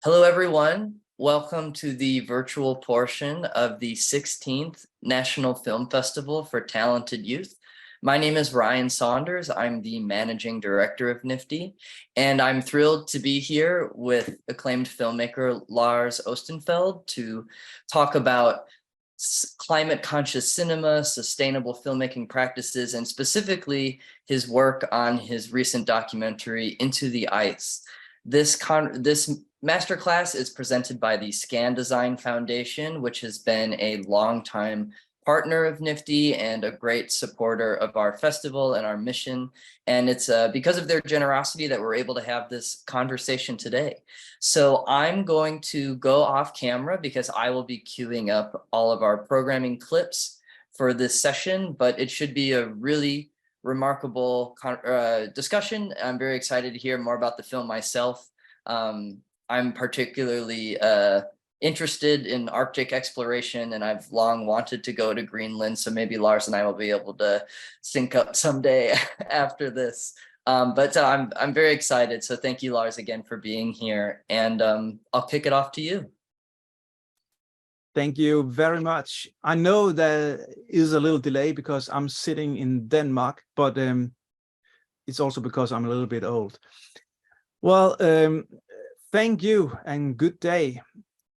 Hello, everyone. Welcome to the virtual portion of the 16th National Film Festival for Talented Youth. My name is Ryan Saunders. I'm the managing director of NIFTY, and I'm thrilled to be here with acclaimed filmmaker Lars Ostenfeld to talk about climate conscious cinema, sustainable filmmaking practices, and specifically his work on his recent documentary, Into the Ice. This masterclass is presented by the Scan Design Foundation, which has been a longtime partner of NIFTY and a great supporter of our festival and our mission. And it's because of their generosity that we're able to have this conversation today. So I'm going to go off camera because I will be queuing up all of our programming clips for this session, but it should be a really remarkable discussion. I'm very excited to hear more about the film myself. I'm particularly interested in Arctic exploration, and I've long wanted to go to Greenland. So maybe Lars and I will be able to sync up someday after this. But I'm very excited. So thank you, Lars, again for being here. And I'll kick it off to you. Thank you very much. I know there is a little delay because I'm sitting in Denmark, but it's also because I'm a little bit old. Well, thank you and good day.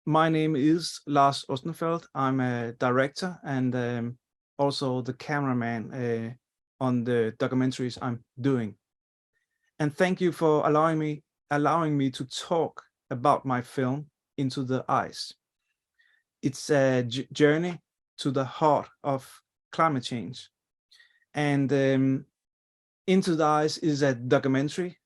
My name is Lars Ostenfeld. I'm a director and also the cameraman on the documentaries I'm doing. And thank you for allowing me to talk about my film, Into the Ice. It's a journey to the heart of climate change. And Into the Ice is a documentary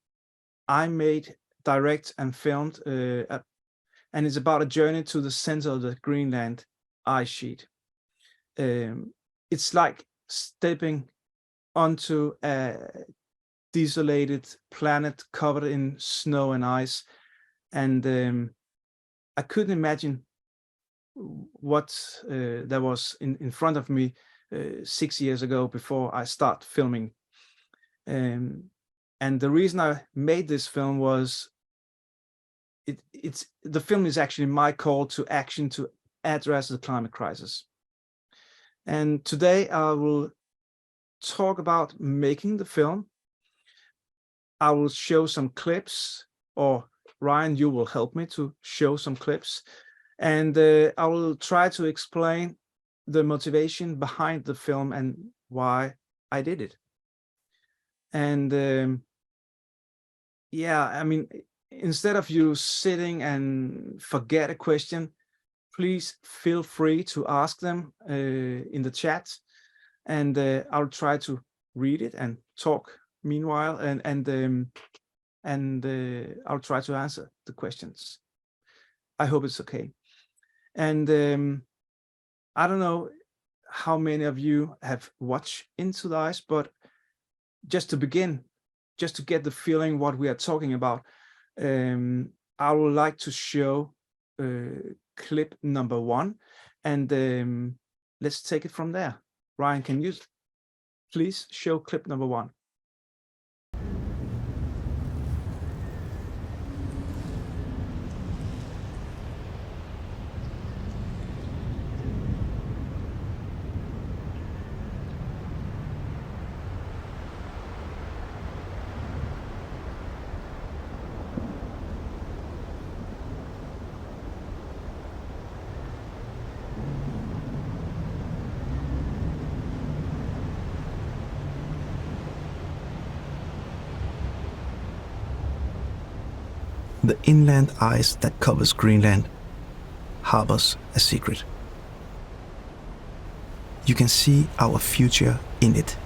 I made, direct and filmed, and it's about a journey to the center of the Greenland ice sheet. It's like stepping onto a desolated planet covered in snow and ice, and I couldn't imagine what there was in front of me 6 years ago before I start filming. And the reason I made this film was the film is actually my call to action to address the climate crisis. And today I will talk about making the film. I will show some clips, or Ryan, you will help me to show some clips. And I will try to explain the motivation behind the film and why I did it. And yeah, I mean, instead of you sitting and forget a question, please feel free to ask them in the chat, and I'll try to read it and talk meanwhile, and I'll try to answer the questions. I hope it's okay. And I don't know how many of you have watched Into the Ice, but just to begin, just to get the feeling what we are talking about, I would like to show clip number 1, and let's take it from there. Ryan, can you please show clip number 1? The inland ice that covers Greenland harbors a secret. You can see our future in it.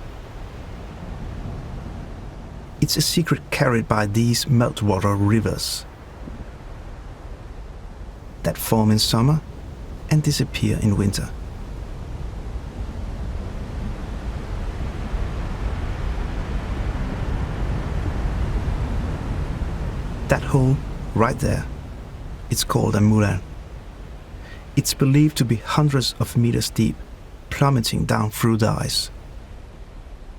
It's a secret carried by these meltwater rivers that form in summer and disappear in winter. That hole right there, it's called a moulin. It's believed to be hundreds of meters deep, plummeting down through the ice.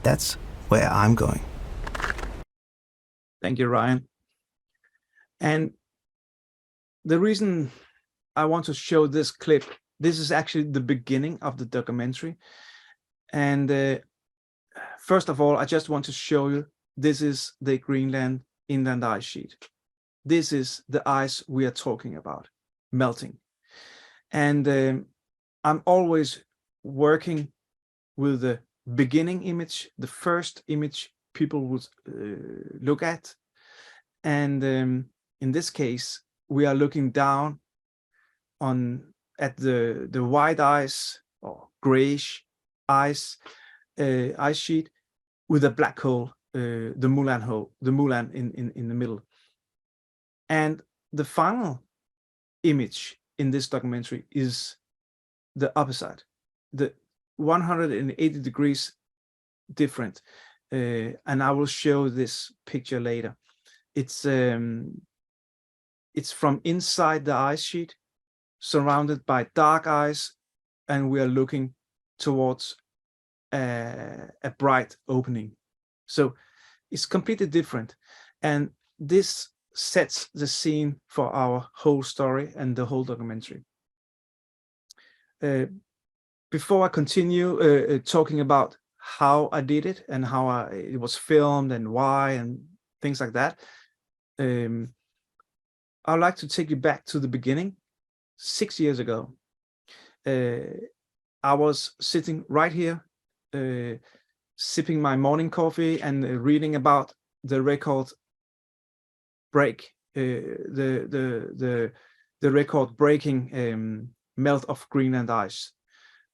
That's where I'm going. Thank you, Ryan. And the reason I want to show this clip, this is actually the beginning of the documentary. And first of all, I just want to show you, this is the Greenland inland ice sheet. This is the ice we are talking about, melting. And I'm always working with the beginning image, the first image people would look at. And in this case, we are looking down at the white ice or grayish ice sheet with a black hole, the Moulin in the middle. And the final image in this documentary is the opposite, the 180 degrees different. And I will show this picture later. It's from inside the ice sheet, surrounded by dark ice, and we are looking towards a bright opening. So it's completely different. And this sets the scene for our whole story and the whole documentary. Before I continue talking about how I did it and how it was filmed and why and things like that, I'd like to take you back to the beginning. 6 years ago, I was sitting right here, sipping my morning coffee and reading about the record break, the record breaking melt of Greenland ice.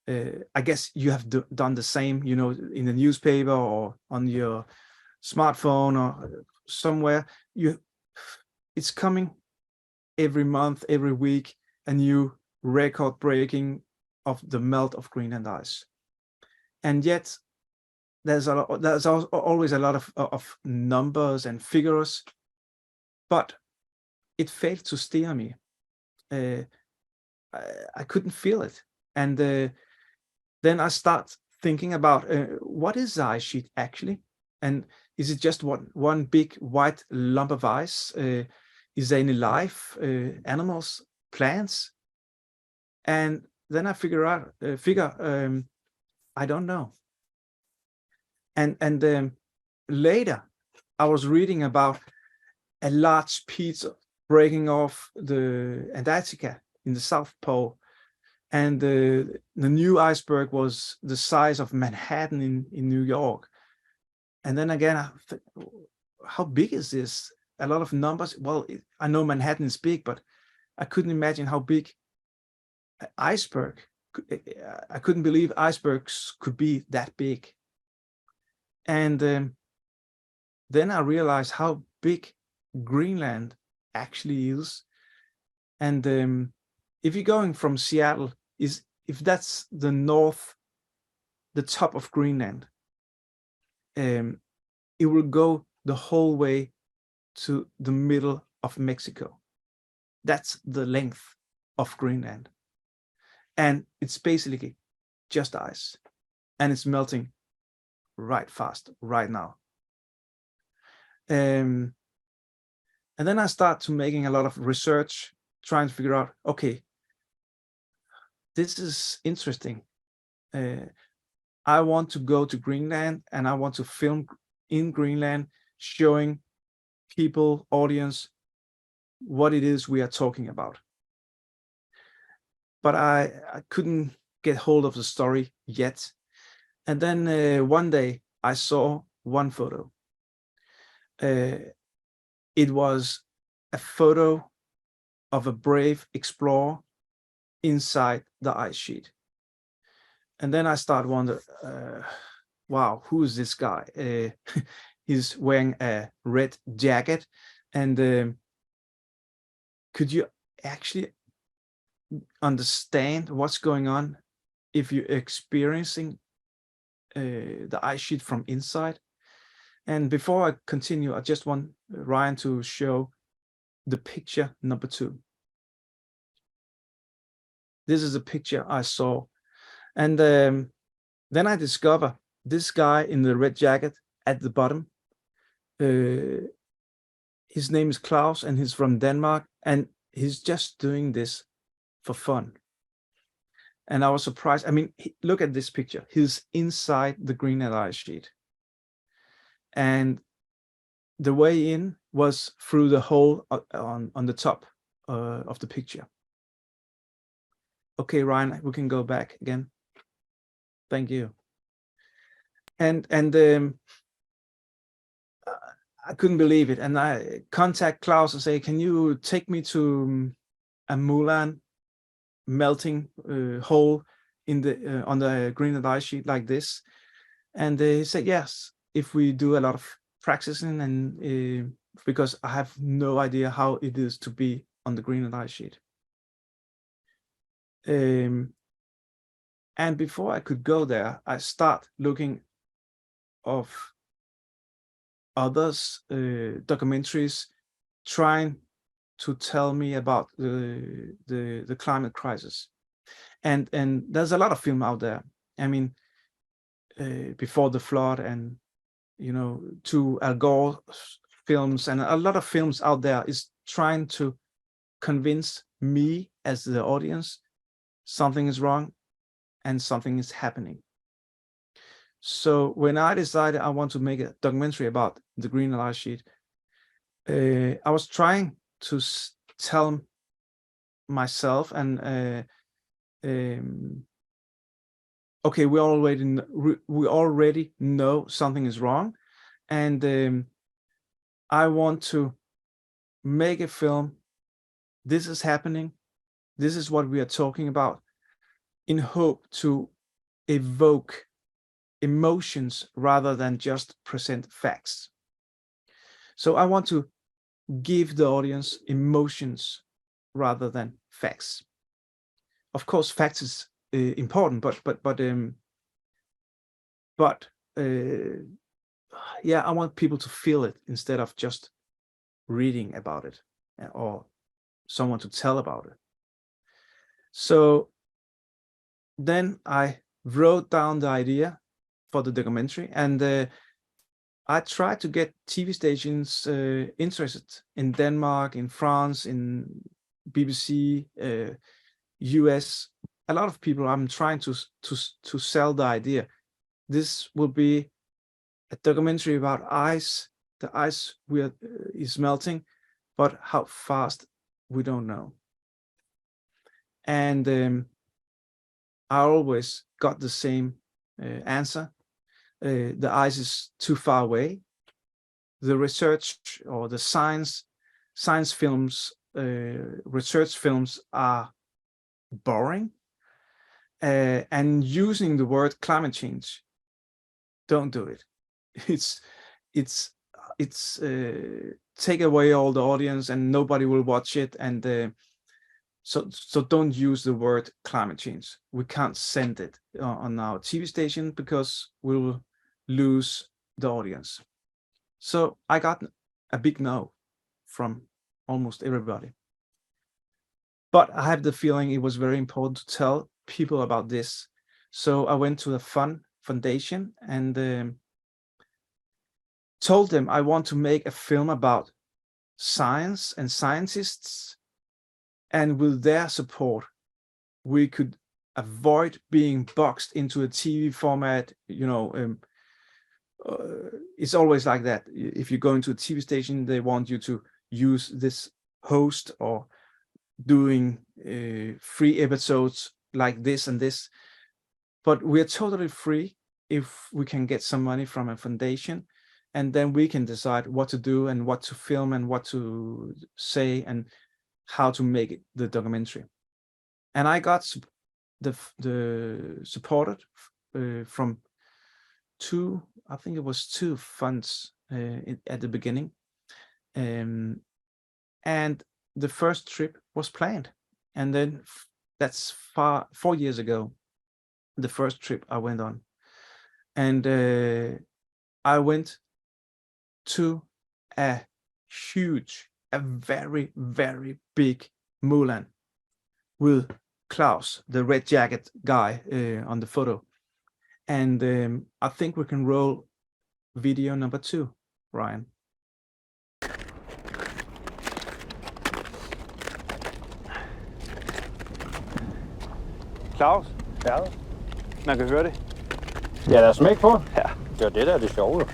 I guess you have done the same, you know, in the newspaper or on your smartphone or somewhere. It's coming every month, every week, a new record breaking of the melt of Greenland ice. And yet there's always a lot of numbers and figures, but it failed to steer me. I couldn't feel it. And then I start thinking about what is the ice sheet actually? And is it just one big white lump of ice? Is there any life, animals, plants? And then I figure I don't know. And later I was reading about a large piece breaking off the Antarctica in the South Pole, and the new iceberg was the size of Manhattan in New York. And then again, how big is this? A lot of numbers. Well, I know Manhattan is big, but I couldn't imagine how big an iceberg. I couldn't believe icebergs could be that big. And then I realized how big Greenland actually is. And if you're going from Seattle, if that's the top of Greenland, it will go the whole way to the middle of Mexico. That's the length of Greenland. And it's basically just ice. And it's melting right fast, right now. And then I start to making a lot of research, trying to figure out, okay, this is interesting. I want to go to Greenland and I want to film in Greenland, showing people, audience, what it is we are talking about. But I couldn't get hold of the story yet. And then one day I saw one photo. It was a photo of a brave explorer inside the ice sheet. And then I start wondering, wow, who is this guy? He's wearing a red jacket. And could you actually understand what's going on if you're experiencing the ice sheet from inside? And before I continue, I just want Ryan to show the picture number 2. This is a picture I saw. And then I discover this guy in the red jacket at the bottom. His name is Klaus and he's from Denmark. And he's just doing this for fun. And I was surprised. I mean, look at this picture. He's inside the green and ice sheet. And the way in was through the hole on the top of the picture. Okay, Ryan, we can go back again. Thank you. And I couldn't believe it. And I contact Klaus and say, can you take me to a Mulan melting hole in the on the green and ice sheet like this? And he said yes, if we do a lot of practicing, and because I have no idea how it is to be on the green and ice sheet. And before I could go there, I start looking of others documentaries trying to tell me about the climate crisis, and there's a lot of film out there. I mean, Before the Flood, and to Al Gore films, and a lot of films out there is trying to convince me as the audience something is wrong and something is happening. So when I decided I want to make a documentary about the green and ice sheet, I was trying to tell myself, and okay, we already know something is wrong, and I want to make a film. This is happening. This is what we are talking about, in hope to evoke emotions rather than just present facts. So I want to give the audience emotions rather than facts. Of course, facts is important, but yeah, I want people to feel it instead of just reading about it or someone to tell about it. So then I wrote down the idea for the documentary, and I tried to get TV stations interested in Denmark, in France, in BBC, US. A lot of people. I'm trying to sell the idea. This will be a documentary about ice. The ice is melting, but how fast, we don't know. And I always got the same answer. The ice is too far away. The research or the science films, research films are boring. And using the word climate change, don't do it. It's take away all the audience and nobody will watch it. And so don't use the word climate change. We can't send it on our TV station because we will lose the audience. So I got a big no from almost everybody. But I have the feeling it was very important to tell people about this. So I went to the foundation and told them I want to make a film about science and scientists, and with their support we could avoid being boxed into a TV format. It's always like that. If you go into a TV station, they want you to use this host or doing 3 episodes like this and this, but we're totally free if we can get some money from a foundation, and then we can decide what to do and what to film and what to say and how to make it, the documentary. And I got the supported from 2, I think it was 2 funds at the beginning, and the first trip was planned, and then that's 4 years ago, the first trip I went on, and I went to a very, very big Mulan with Klaus, the red jacket guy on the photo. And I think we can roll video number 2, Ryan. Claus, Ja. man kan høre det. Ja, der er smæk på. Ja. Det var det, der er det sjove.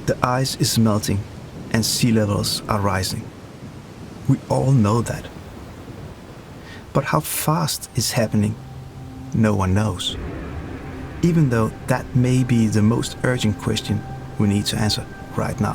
The ice is melting and sea levels are rising. We all know that. But how fast is happening? No one knows. Even though that may be the most urgent question we need to answer right now.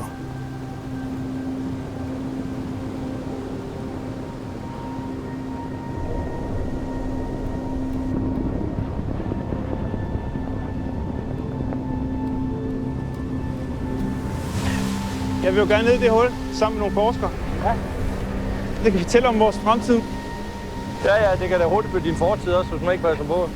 Jeg vil jo gerne ned i det hul sammen med nogle forskere. Ja. Det kan fortælle om vores fremtid. Ja, det kan da hurtigt blive din fortid også, hvis man ikke passer på.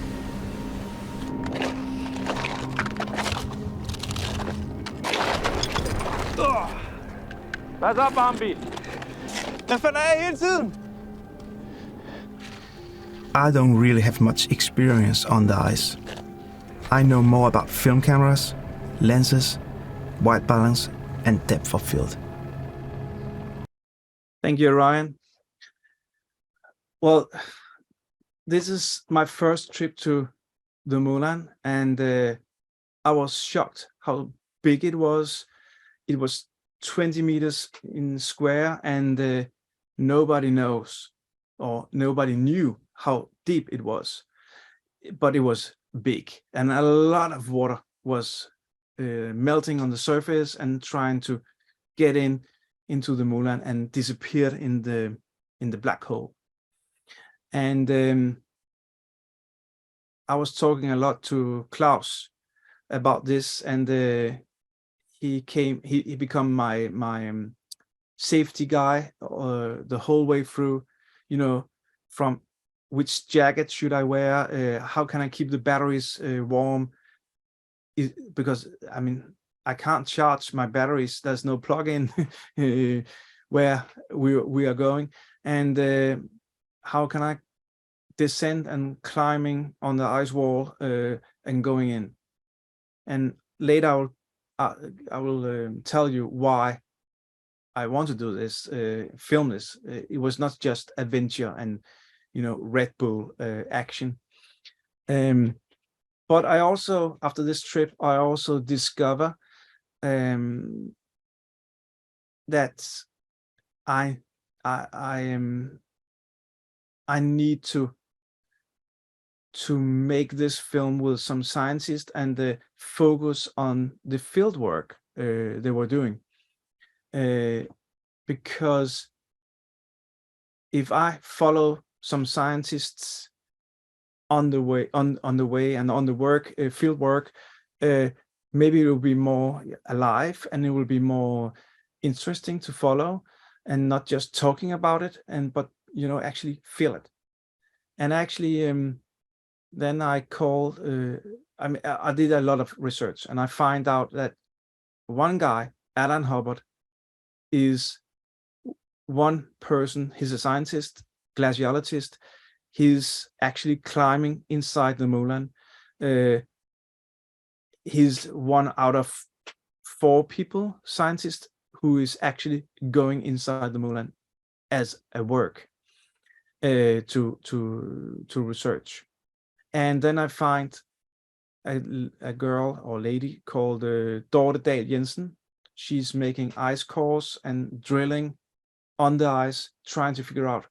Hvad så, Bambi? Den falder af hele tiden. I don't really have much experience on the ice. I know more about film cameras, lenses, white balance, and depth of field. Thank you, Ryan. Well, this is my first trip to the Moulin, and I was shocked how big it was. It was 20 meters in square, and nobody knows, or nobody knew how deep it was, but it was big, and a lot of water was melting on the surface and trying to get into the Moulin and disappear in the black hole. And I was talking a lot to Klaus about this, and he become my safety guy the whole way through, you know, from which jacket should I wear, how can I keep the batteries warm, because I mean I can't charge my batteries, there's no plug-in where we are going, and how can I descend and climbing on the ice wall and going in. And later I will tell you why I want to do this, film this. It was not just adventure and, you know, Red Bull action. But I also, after this trip, I also discover that I need to make this film with some scientists and focus on the field work they were doing, because if I follow some scientists on the way and on the work, field work, maybe it will be more alive and it will be more interesting to follow, and not just talking about it, but you know, actually feel it. And actually then I called, I did a lot of research, and I find out that one guy, Alan Hubbard, is one person. He's a scientist, glaciologist. He's actually climbing inside the Moulin. He's one out of 4 people, scientists, who is actually going inside the Moulin as a work to research. And then I find a girl or lady called Dorte Dahl Jensen. She's making ice cores and drilling on the ice, trying to figure out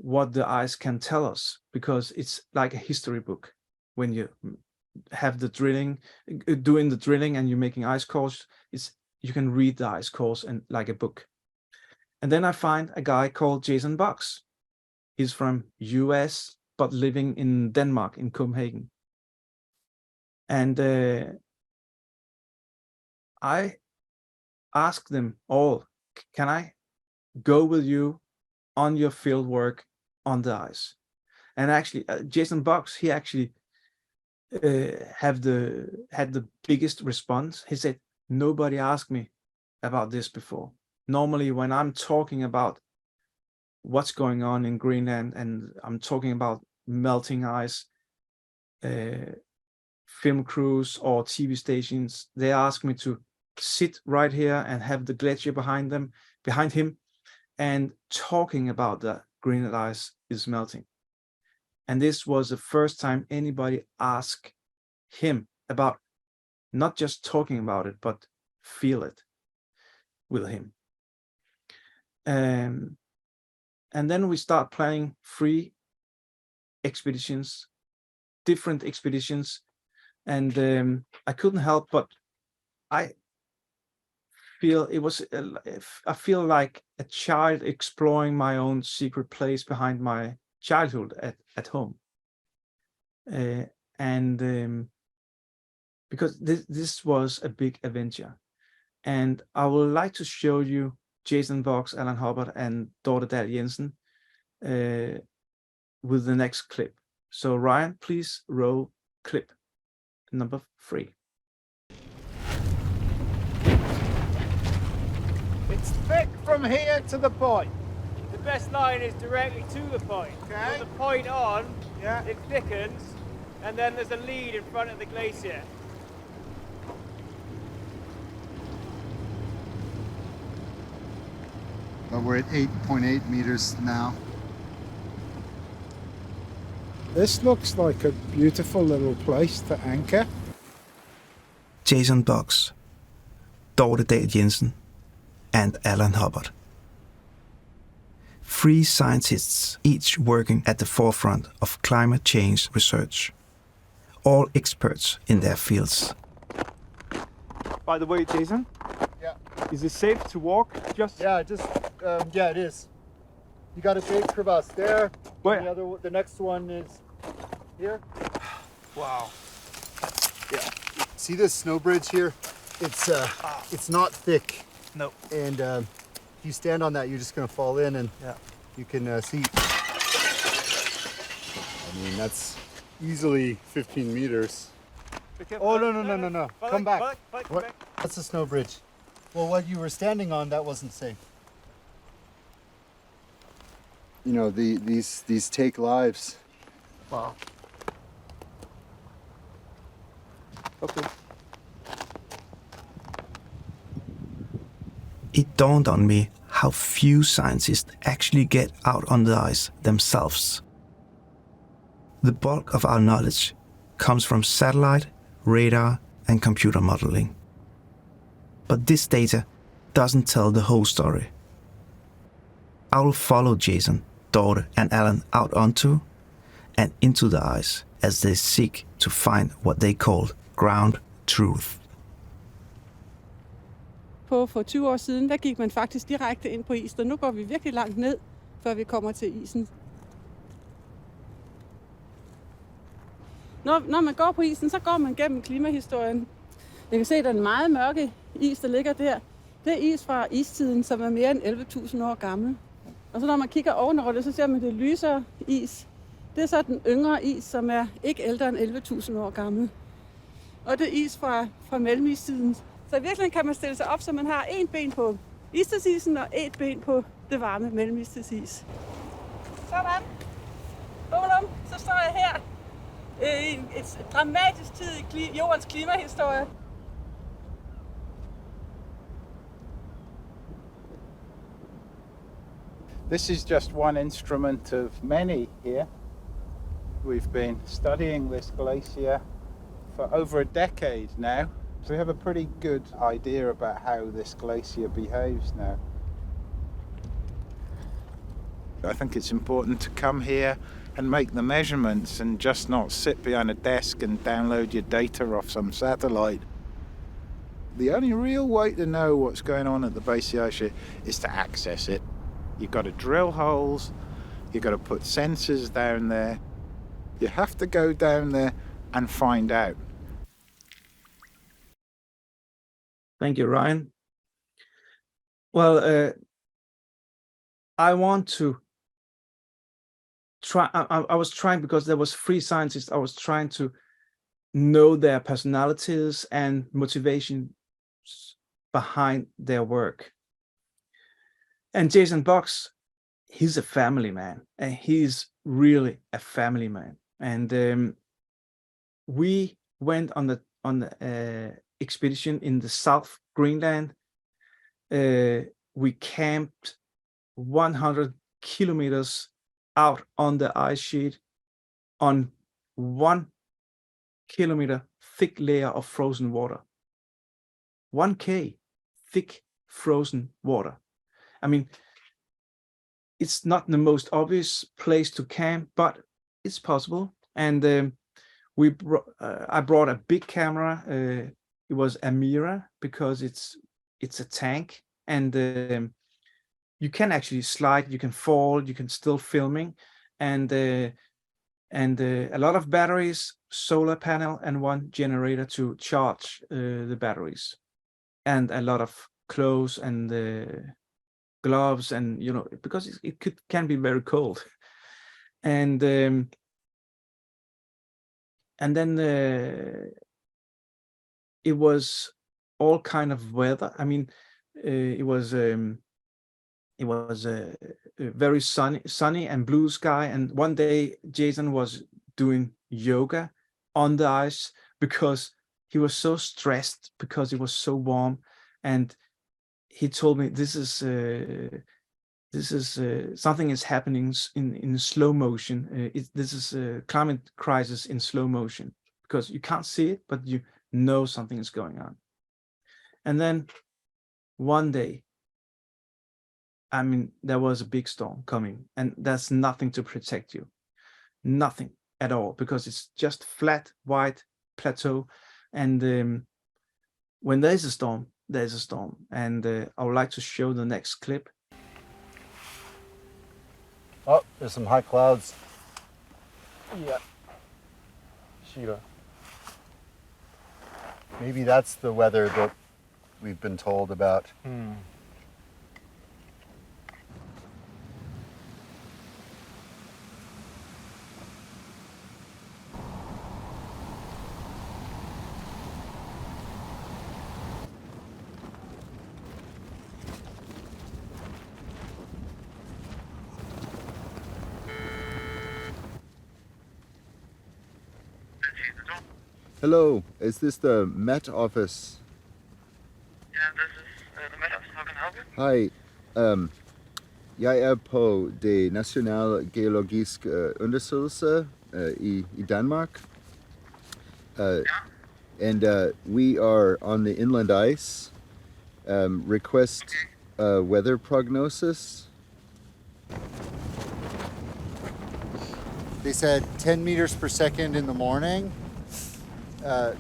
what the ice can tell us, because it's like a history book. When you have the drilling, doing the drilling, and you're making ice cores, you can read the ice cores and like a book. And then I find a guy called Jason Box. He's from US, but living in Denmark, in Copenhagen. And I asked them all, can I go with you on your field work on the ice? And actually, Jason Box, he actually had the biggest response. He said, nobody asked me about this before. Normally, when I'm talking about what's going on in Greenland and I'm talking about melting ice, film crews or TV stations, they ask me to sit right here and have the glacier behind him, and talking about the Greenland ice is melting. And this was the first time anybody asked him about not just talking about it, but feel it with him. And then we start planning free expeditions, different expeditions. And I couldn't help but I feel like a child exploring my own secret place behind my childhood at home. Because this was a big adventure. And I would like to show you Jason Box, Allan Hubbard, and Dorte Dahl Jensen with the next clip. So Ryan, please roll clip number 3. It's thick from here to the point. The best line is directly to the point. Okay. With the point on, Yeah. it thickens, and then there's a lead in front of the glacier. But we're at 8.8 meters now. This looks like a beautiful little place to anchor. Jason Box, Dorte Dahl Jensen, and Allan Hubbard. 3 scientists, each working at the forefront of climate change research. All experts in their fields. By the way, Jason, Yeah. is it safe to walk? Just Yeah, it is. You got a big crevasse there. Where? The next one is here. wow. Yeah. See this snow bridge here? It's not thick. No. And if you stand on that, you're just gonna fall in, and you can see. I mean, that's easily 15 meters. Oh, no. Come back. What? That's a snow bridge. Well, what you were standing on, that wasn't safe. You know, these take lives. Wow. Okay. It dawned on me how few scientists actually get out on the ice themselves. The bulk of our knowledge comes from satellite, radar, and computer modeling. But this data doesn't tell the whole story. I will follow Jason, Dorte, and Allan out onto and into the ice as they seek to find what they call ground truth. For 20 år siden, der gik man faktisk direkte ind på isen, og nu går vi virkelig langt ned, før vi kommer til isen. Når man går på isen, så går man gennem klimahistorien. Jeg kan se, at den meget mørke is, der ligger der, det er is fra istiden, som er mere end 11.000 år gammel. Og så når man kigger ovenover det, så ser man det lysere is. Det er så den yngre is, som er ikke ældre end 11.000 år gammel. Og det er is fra mellemistiden. Så i virkeligheden kan man stille sig op, så man har et ben på istidsisen og et ben på det varme mellemistidsis. Sådan. Bum, så står jeg her i et dramatisk tid i jordens klimahistorie. This is just one instrument of many here. We've been studying this glacier for over a decade now. So we have a pretty good idea about how this glacier behaves now. I think it's important to come here and make the measurements and just not sit behind a desk and download your data off some satellite. The only real way to know what's going on at the base of the ice sheet is to access it. You've got to drill holes, you've got to put sensors down there. You have to go down there and find out. Thank you, Ryan. Well, I want to try. I was trying, because there was 3 scientists. I was trying to know their personalities and motivations behind their work. And Jason Box, he's a family man, and he's really a family man. And we went on the expedition in the South Greenland. We camped 100 kilometers out on the ice sheet on 1 kilometer thick layer of frozen water. 1K thick frozen water. I mean, it's not the most obvious place to camp, but it's possible. And I brought a big camera. It was a mirror because it's a tank, and you can actually slide, you can fall, you can still filming, and a lot of batteries, solar panel, and one generator to charge the batteries, and a lot of clothes and gloves, and because it can be very cold, and then it was all kind of weather. I mean, it was very sunny and blue sky. And one day Jason was doing yoga on the ice because he was so stressed because it was so warm, and he told me this is something is happening in slow motion. This is a climate crisis in slow motion, because you can't see it, but you know something is going on. And then one day, I mean, there was a big storm coming, and there's nothing to protect you, nothing at all, because it's just flat, white plateau. And when there's a storm, there's a storm. And I would like to show the next clip. Oh, there's some high clouds. Yeah. Sheila. Maybe that's the weather that we've been told about. Hello, is this the Met office? Yeah, this is the Met office. How can I help you? Hej, jeg på det National Geologisk Undersøgelse i Danmark. And we are on the inland ice. Request weather prognosis. They said 10 meters per second in the morning,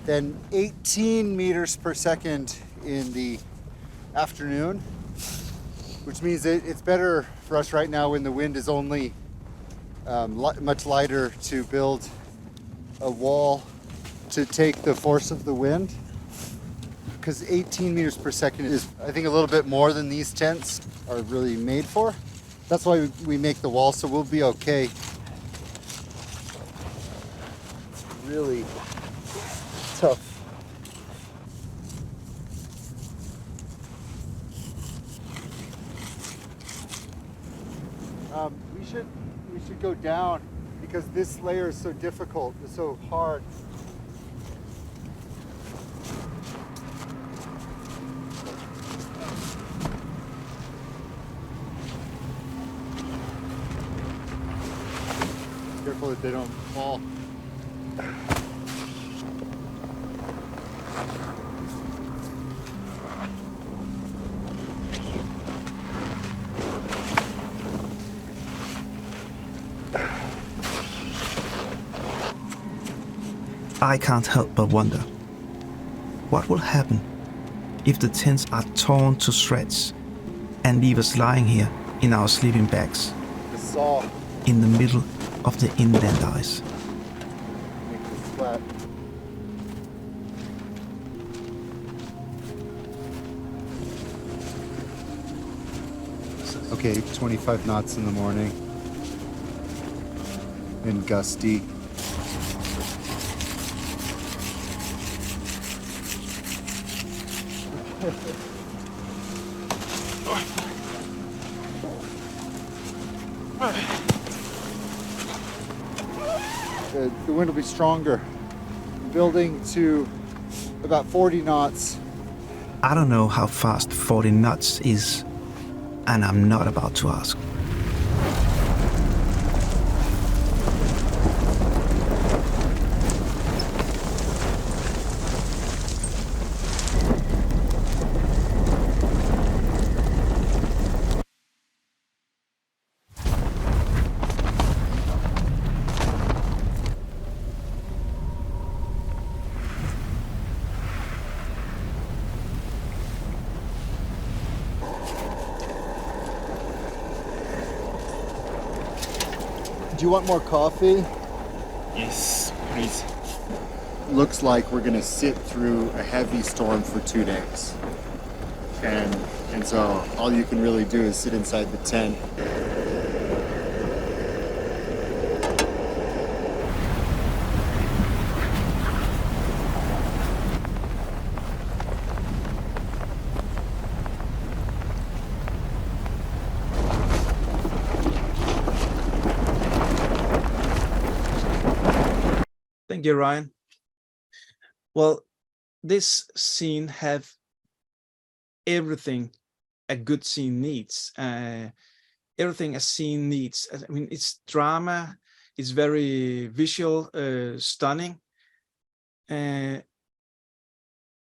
then 18 meters per second in the afternoon, which means it's better for us right now when the wind is only much lighter to build a wall to take the force of the wind, because 18 meters per second is, I think, a little bit more than these tents are really made for. That's why we make the wall, so we'll be okay. It's really tough. We should go down, because this layer is so difficult, it's so hard. Careful that they don't fall. I can't help but wonder, what will happen if the tents are torn to shreds and leave us lying here in our sleeping bags The saw in the middle of the inland ice? makes it flat. Okay, 25 knots in the morning and gusty. The wind will be stronger building to about 40 knots. I don't know how fast 40 knots is, and I'm not about to ask. Do you want more coffee? Yes, please. Looks like we're gonna sit through a heavy storm for 2 days. And so all you can really do is sit inside the tent. Thank you, Ryan. Well, this scene have everything a good scene needs. Everything a scene needs. I mean, it's drama, it's very visual, stunning, and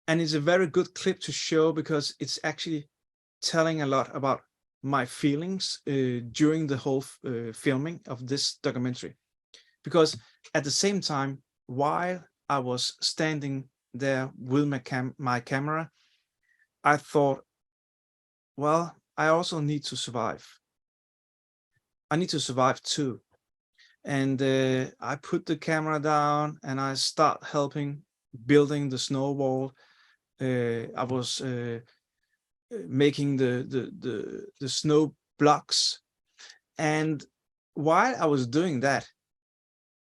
it's a very good clip to show because it's actually telling a lot about my feelings during the whole filming of this documentary. Because at the same time, while I was standing there with my camera, I thought, well, I also need to survive. I need to survive too. And I put the camera down and I start helping building the snow wall. I was making the snow blocks. And while I was doing that,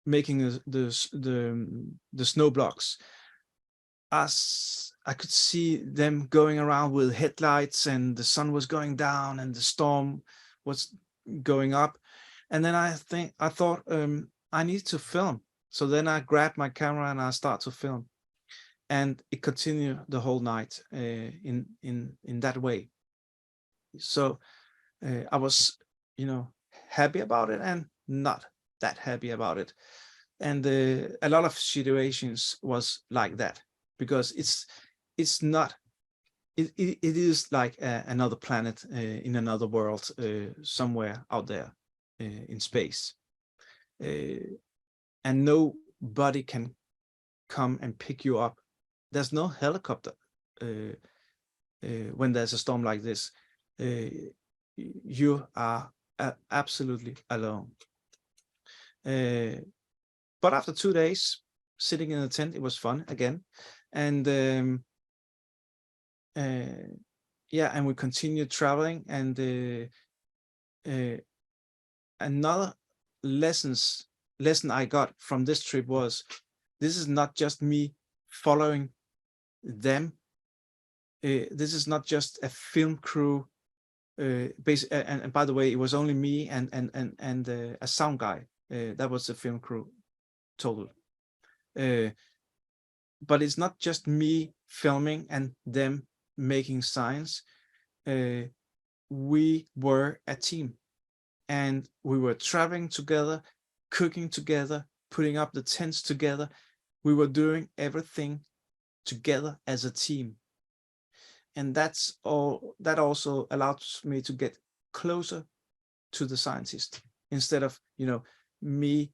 making the snow blocks, as I could see them going around with headlights, and the sun was going down and the storm was going up. And then I thought I need to film. So then I grabbed my camera and I start to film, and it continued the whole night in that way. So I was, happy about it and not that happy about it. And a lot of situations was like that, because it's not, it is like another planet in another world, somewhere out there in space, and nobody can come and pick you up. There's no helicopter when there's a storm like this. You are absolutely alone. But after 2 days sitting in a tent, it was fun again. And and we continued traveling. And another lesson I got from this trip was, this is not just me following them. This is not just a film crew. And by the way, it was only me and a sound guy. That was the film crew total. But it's not just me filming and them making signs. We were a team, and we were traveling together, cooking together, putting up the tents together. We were doing everything together as a team. And that's all. That also allows me to get closer to the scientist, instead of, me.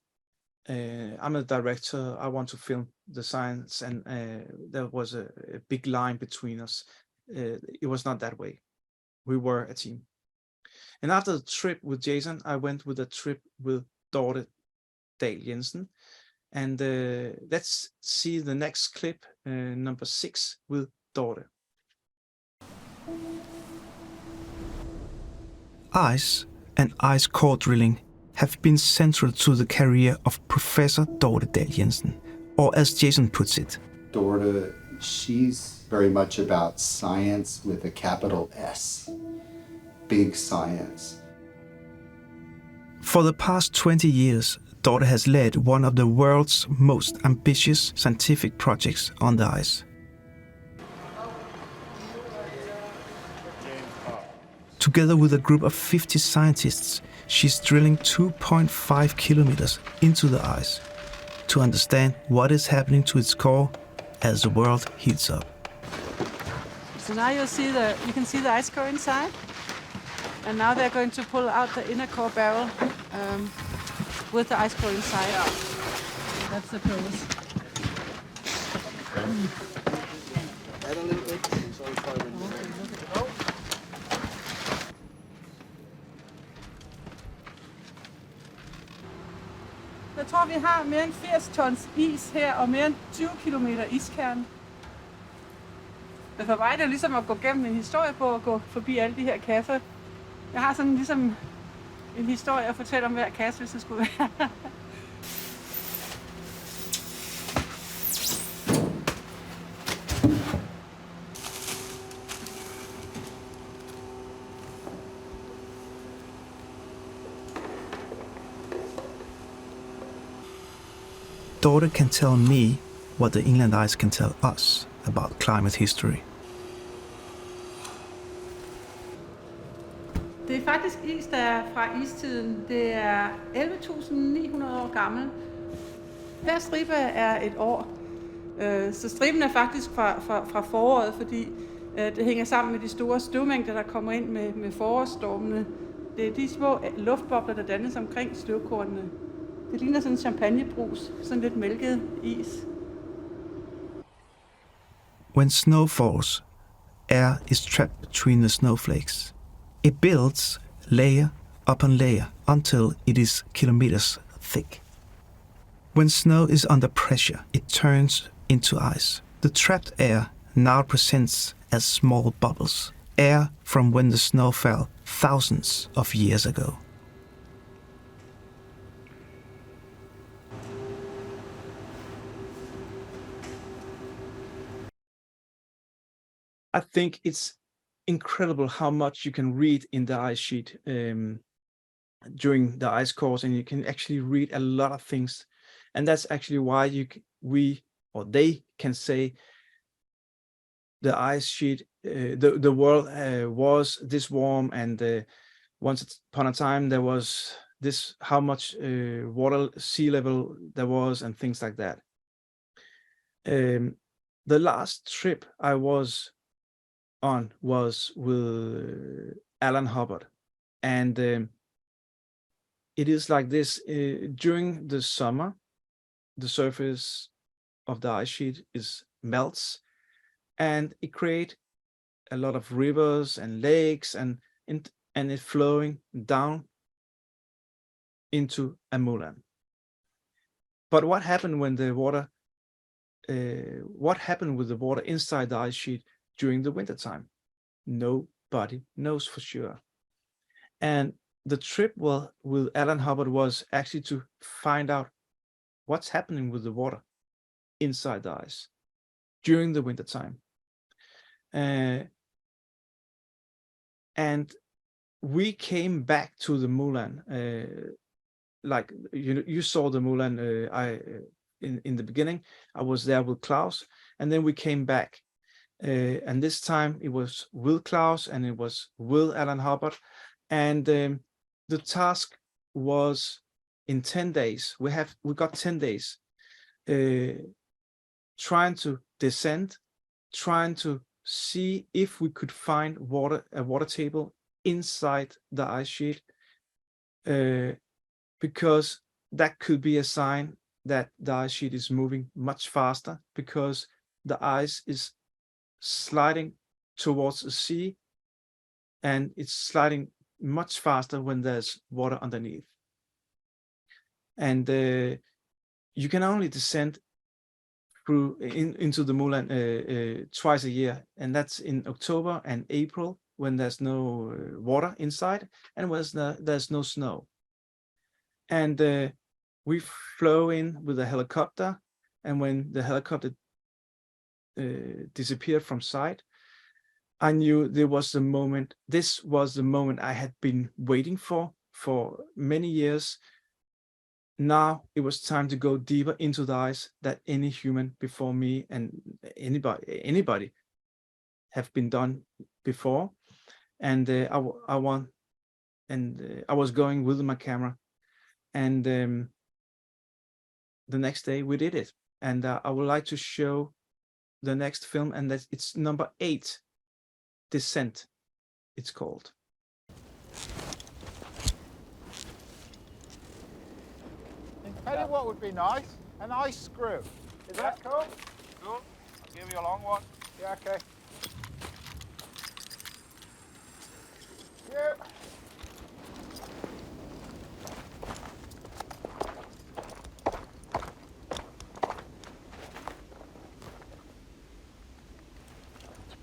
I'm a director. I want to film the science, and there was a big line between us. It was not that way. We were a team. And after the trip with Jason, I went with a trip with Dorte Dahl Jensen. And let's see the next clip, number 6, with Dorte. Ice and ice core drilling have been central to the career of Professor Dorte Dahl Jensen, or as Jason puts it, Dorte, she's very much about science with a capital S. Big science. For the past 20 years, Dorte has led one of the world's most ambitious scientific projects on the ice. Together with a group of 50 scientists, she's drilling 2.5 kilometers into the ice to understand what is happening to its core as the world heats up. So now you can see the ice core inside, and now they're going to pull out the inner core barrel with the ice core inside. That's the pose. Add a little bit. Jeg tror, vi har mere end 80 tons is her, og mere end 20 kilometer iskerne. Men for mig er det ligesom at gå gennem en historiebog og gå forbi alle de her kasser. Jeg har sådan ligesom en historie at fortælle om hver kasse, hvis det skulle være. Dorte can tell me what the inland ice can tell us about climate history. Det er faktisk is, der er fra istiden. Det er 11.900 år gammel. Hver stribe er et år. Så striben er faktisk fra foråret, fordi det hænger sammen med de store støvmængder, der kommer ind med forårsstormene. Det er de små luftbobler, der dannes omkring støvkornene. Det ligner sådan en champagnebrus, sådan lidt mælket is. When snow falls, air is trapped between the snowflakes. It builds layer upon layer until it is kilometers thick. When snow is under pressure, it turns into ice. The trapped air now presents as small bubbles, air from when the snow fell thousands of years ago. I think it's incredible how much you can read in the ice sheet during the ice cores, and you can actually read a lot of things. And that's actually why they can say the ice sheet, the world was this warm, and once upon a time there was this, how much water sea level there was, and things like that. The last trip I was on was with Alan Hubbard, and it is like this. During the summer, the surface of the ice sheet melts, and it creates a lot of rivers and lakes, and it flowing down into a moorland. But what happened when the water? What happened with the water inside the ice sheet during the winter time? Nobody knows for sure. And the trip with Alan Hubbard was actually to find out what's happening with the water inside the ice during the winter time. And we came back to the moorland, like you saw the moorland. In the beginning, I was there with Klaus, and then we came back. And this time it was with Klaus and it was with Alan Hubbard. And the task was in 10 days. We got 10 days trying to descend, trying to see if we could find a water table inside the ice sheet, because that could be a sign that the ice sheet is moving much faster, because the ice is sliding towards the sea, and it's sliding much faster when there's water underneath. And you can only descend into the moorland twice a year, and that's in October and April, when there's no water inside and when there's no snow. And we flew in with a helicopter, and when the helicopter disappeared from sight, I knew this was the moment I had been waiting for many years. now it was time to go deeper into the ice that any human before me and anybody have been done before. And I was going with my camera, and the next day we did it. And I would like to show the next film, and it's number 8, Descent, it's called. Tell you what would be nice, an ice screw. Is that cool? Cool. I'll give you a long one. Yeah, okay. Yeah.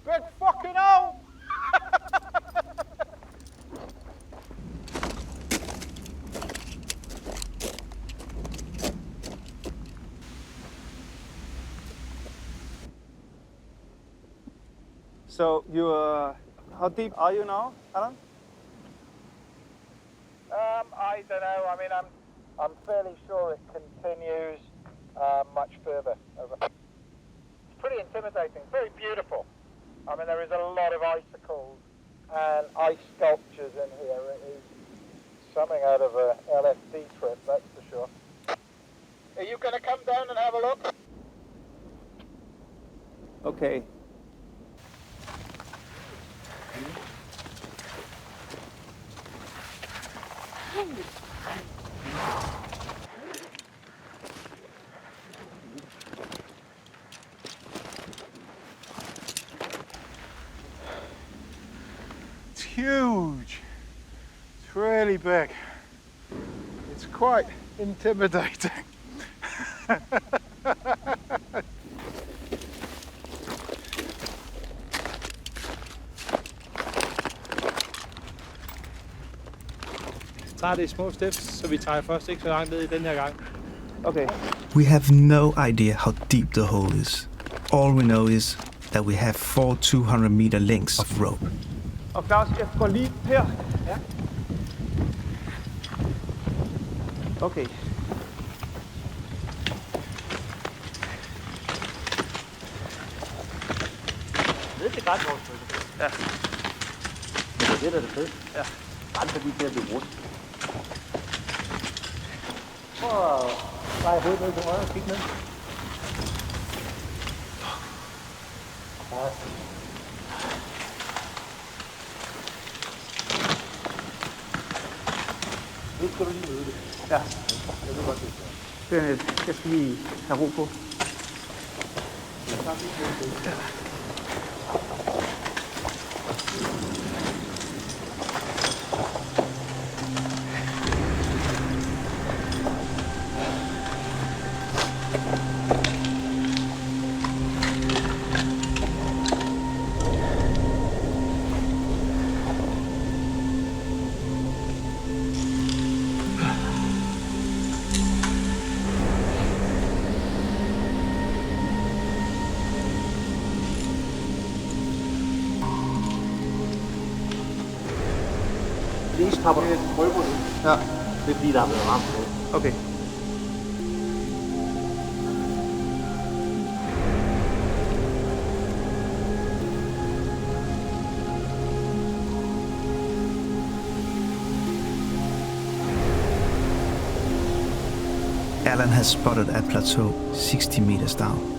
Good fucking hell! So how deep are you now, Alan? I don't know. I mean, I'm fairly sure it continues much further. It's pretty intimidating. Very beautiful. I mean, there is a lot of icicles and ice sculptures in here. It is something out of a LSD trip, that's for sure. Are you going to come down and have a look? Okay. It's huge. It's really big. It's quite intimidating. Tager det i små steps, så vi tager først ikke så langt ned i den her gang. Okay. We have no idea how deep the hole is. All we know is that we have 4 200-meter lengths of rope. Og Claus, jeg går lige her. Ja. Okay. Ned til grænseoverskridelse. Ja. Men det er det fedt. Ja. Grænser de til at blive brudt. Prøv at dreje hovedet ned til højre og kigge ned. Ja. Nu skal du lige møde det. Ja. Jeg ved godt, det er. Jeg skal lige have ro på. Ja. Lige tapper du rykker ud. Ja. Det er fordi, der er blevet ramt på. Okay. Alan has spotted a plateau 60 meters down.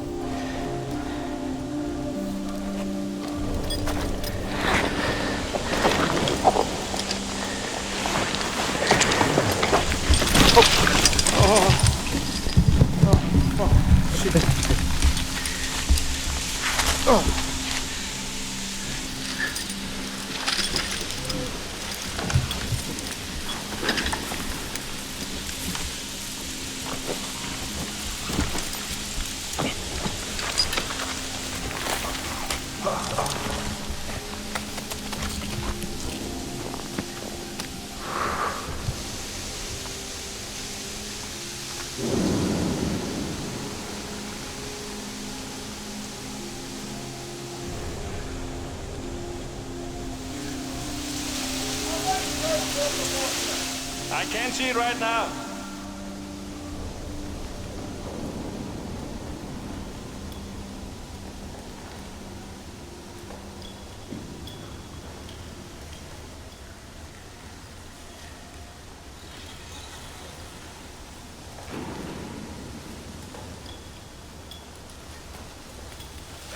I can't see it right now.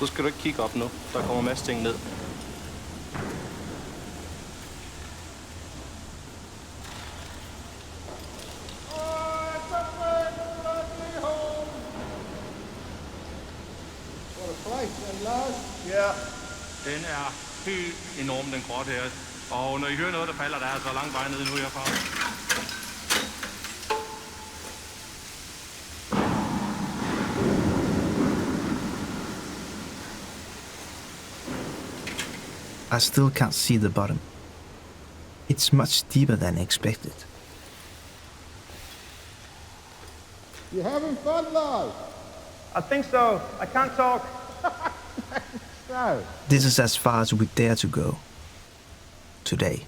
Så skal du ikke kigge op nu. Der kommer en masse ting ned. Ja. Den er helt enorm, den grotte her. Og når I hører noget, der falder, der er så lang vej ned nu herfra. I still can't see the bottom. It's much deeper than expected. You having fun, Lars? I think so. I can't talk. No. This is as far as we dare to go today.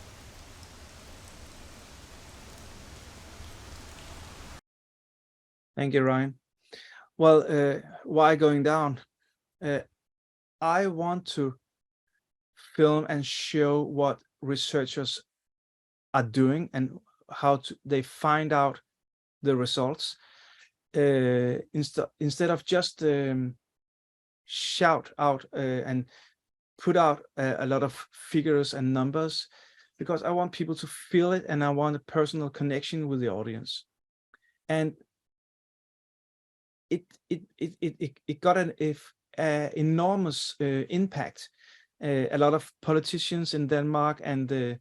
Thank you, Ryan. Well, why going down? I want to film and show what researchers are doing and how they find out the results. Instead of just shout out and put out a lot of figures and numbers, because I want people to feel it and I want a personal connection with the audience. And it got an enormous impact. A lot of politicians in Denmark and a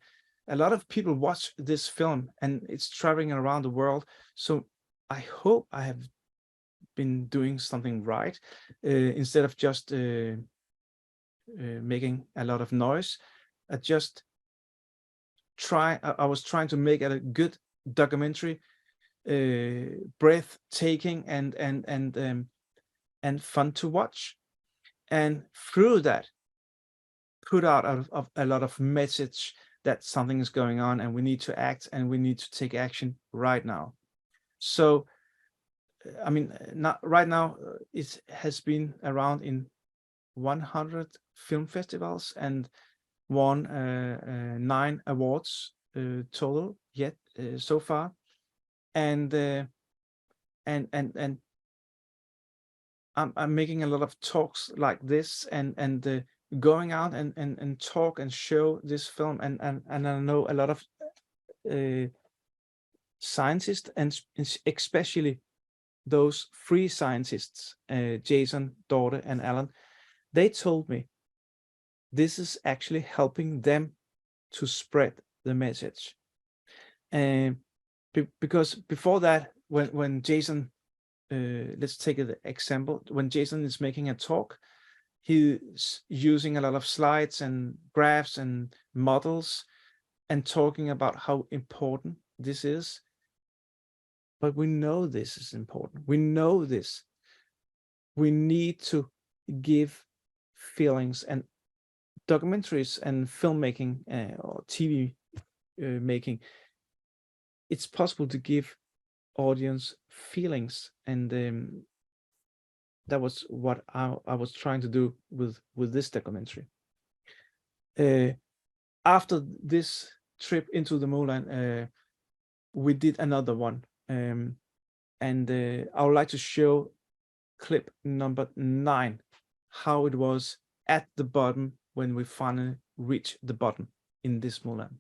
lot of people watch this film, and it's traveling around the world. So I hope I have been doing something right, instead of just making a lot of noise. I was trying to make a good documentary, breathtaking and fun to watch, and through that put out of a lot of message that something is going on and we need to act and we need to take action right now. So I mean, not right now, it has been around in 100 film festivals and won 9 awards total yet so far, and I'm making a lot of talks like this and going out and talk and show this film, and I know a lot of scientists, and especially those 3 scientists, Jason, Dorte, and Alan. They told me this is actually helping them to spread the message. Because before that, when Jason, let's take an example, when Jason is making a talk, he's using a lot of slides and graphs and models and talking about how important this is. But we know this is important. We know this. We need to give feelings, and documentaries and filmmaking or TV making. It's possible to give audience feelings, and that was what I was trying to do with this documentary. After this trip into the Moulin, we did another one. And I would like to show clip number 9, how it was at the bottom when we finally reached the bottom in this Moulin.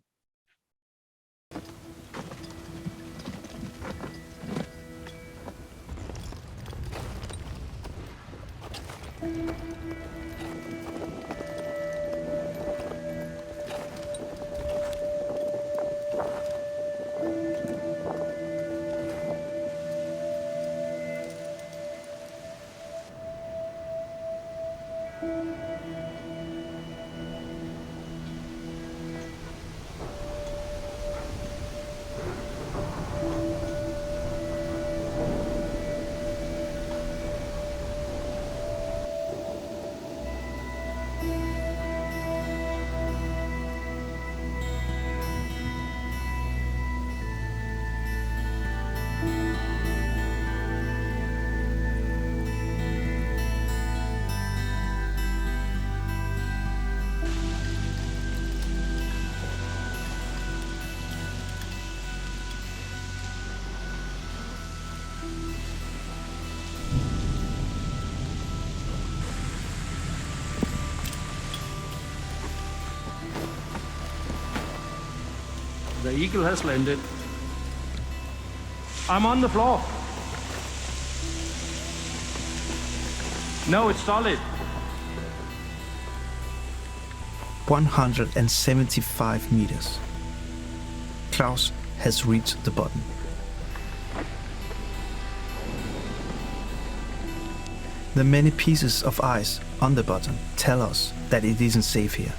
The eagle has landed. I'm on the floor. No, it's solid. 175 meters. Klaus has reached the bottom. The many pieces of ice on the bottom tell us that it isn't safe here.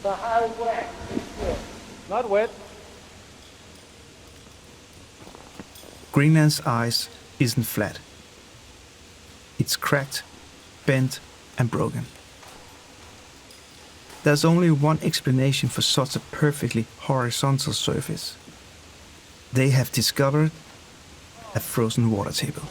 So how wet is it? Not wet. Greenland's ice isn't flat. It's cracked, bent and broken. There's only one explanation for such a perfectly horizontal surface. They have discovered a frozen water table.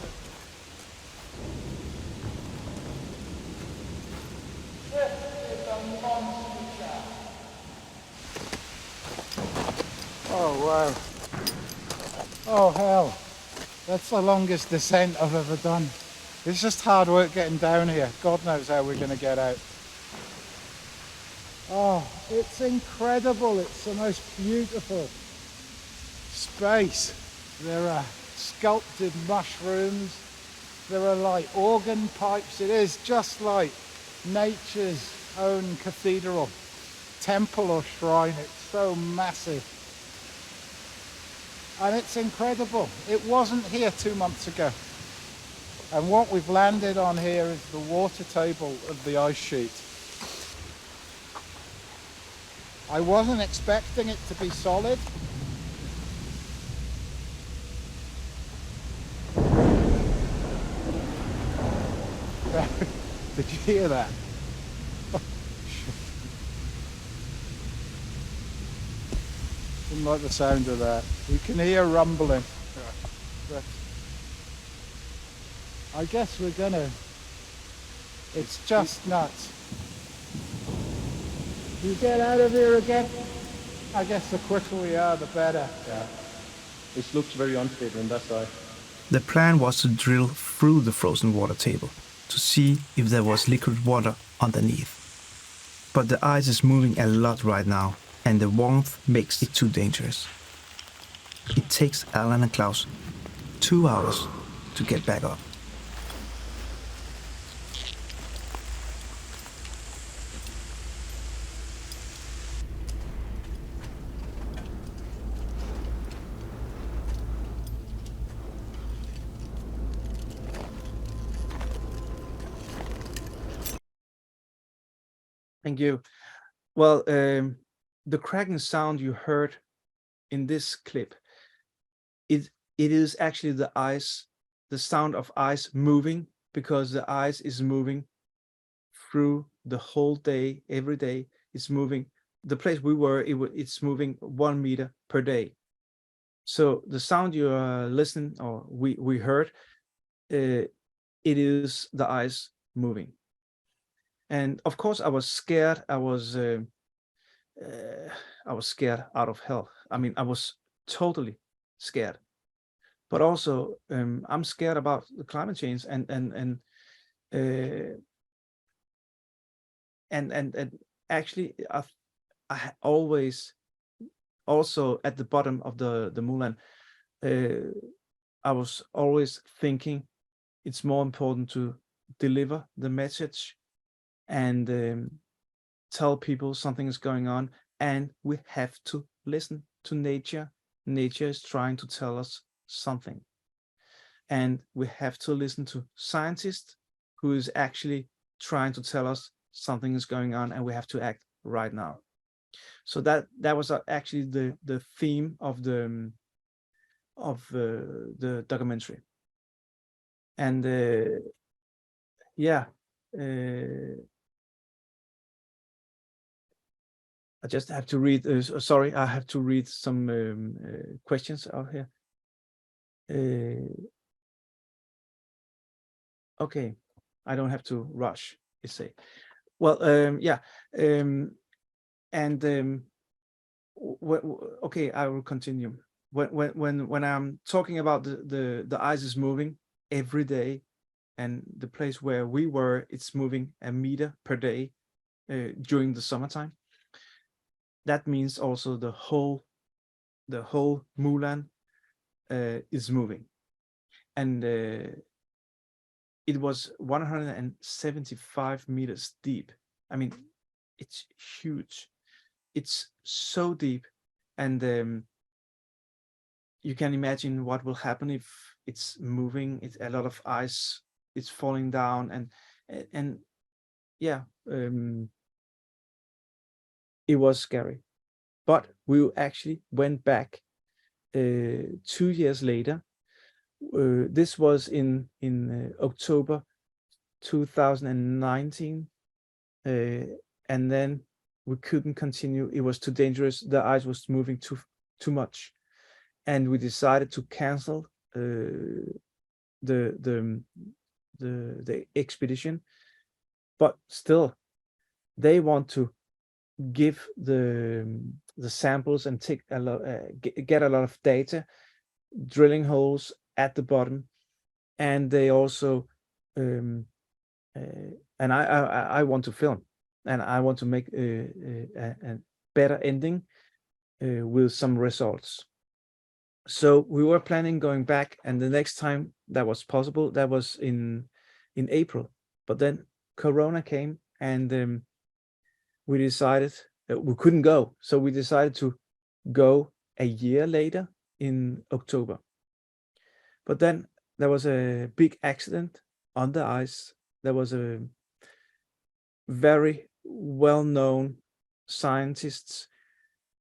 Oh, wow. Oh, hell. That's the longest descent I've ever done. It's just hard work getting down here. God knows how we're going to get out. Oh, it's incredible. It's the most beautiful space. There are sculpted mushrooms. There are like organ pipes. It is just like nature's own cathedral, temple or shrine. It's so massive. And it's incredible. It wasn't here 2 months ago. And what we've landed on here is the water table of the ice sheet. I wasn't expecting it to be solid. Did you hear that? Didn't like the sound of that. You can hear rumbling. But I guess we're gonna... It's just nuts. You get out of here again? I guess the quicker we are, the better. Yeah. This looks very unstable on that side. The plan was to drill through the frozen water table to see if there was liquid water underneath. But the ice is moving a lot right now, and the warmth makes it too dangerous. It takes Alan and Klaus 2 hours to get back up. Thank you. Well, the cracking sound you heard in this clip, it is actually the ice, the sound of ice moving, because the ice is moving through the whole day, every day. It's moving. The place we were, it's moving 1 meter per day. So the sound you are listening, or we heard, it is the ice moving. And of course, I was scared. I was scared out of hell. I mean, I was totally scared. But also, I'm scared about the climate change, and actually, I always, also at the bottom of the Moulin, I was always thinking it's more important to deliver the message and tell people something is going on, and we have to listen to nature. Nature is trying to tell us something, and we have to listen to scientists who is actually trying to tell us something is going on, and we have to act right now. So that was actually the theme of the documentary. And yeah, I just have to read. Sorry, I have to read some questions out here. Okay, I don't have to rush. You say, well, yeah, and okay, I will continue. When I'm talking about the ice is moving every day, and the place where we were, it's moving a meter per day during the summertime. That means also the whole Mulan is moving, and it was 175 meters deep. I mean, it's huge. It's so deep, and you can imagine what will happen if it's moving. It's a lot of ice. It's falling down, and yeah, it was scary. But we actually went back 2 years later. This was in October 2019, and then we couldn't continue. It was too dangerous. The ice was moving too much, and we decided to cancel the expedition. But still, they want to give the samples and take a lot, get a lot of data, drilling holes at the bottom, and they also and I want to film, and I want to make a better ending with some results. So we were planning going back, and the next time that was possible, that was in April. But then Corona came, and we decided we couldn't go. So we decided to go a year later in October. But then there was a big accident on the ice. There was a very well-known scientist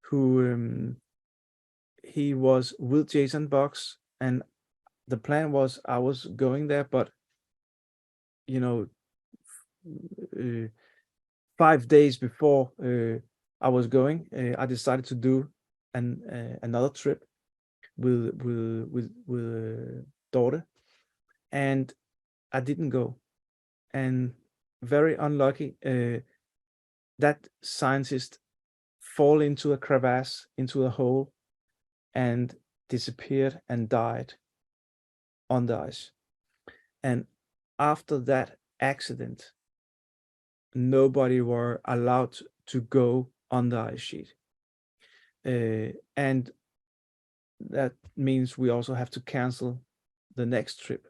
who he was with Jason Box, and the plan was I was going there, but 5 days before I was going, I decided to do another trip with daughter, and I didn't go. And very unlucky, that scientist fall into a crevasse, into a hole, and disappeared and died on the ice. And after that accident, nobody were allowed to go on the ice sheet, and that means we also have to cancel the next trip.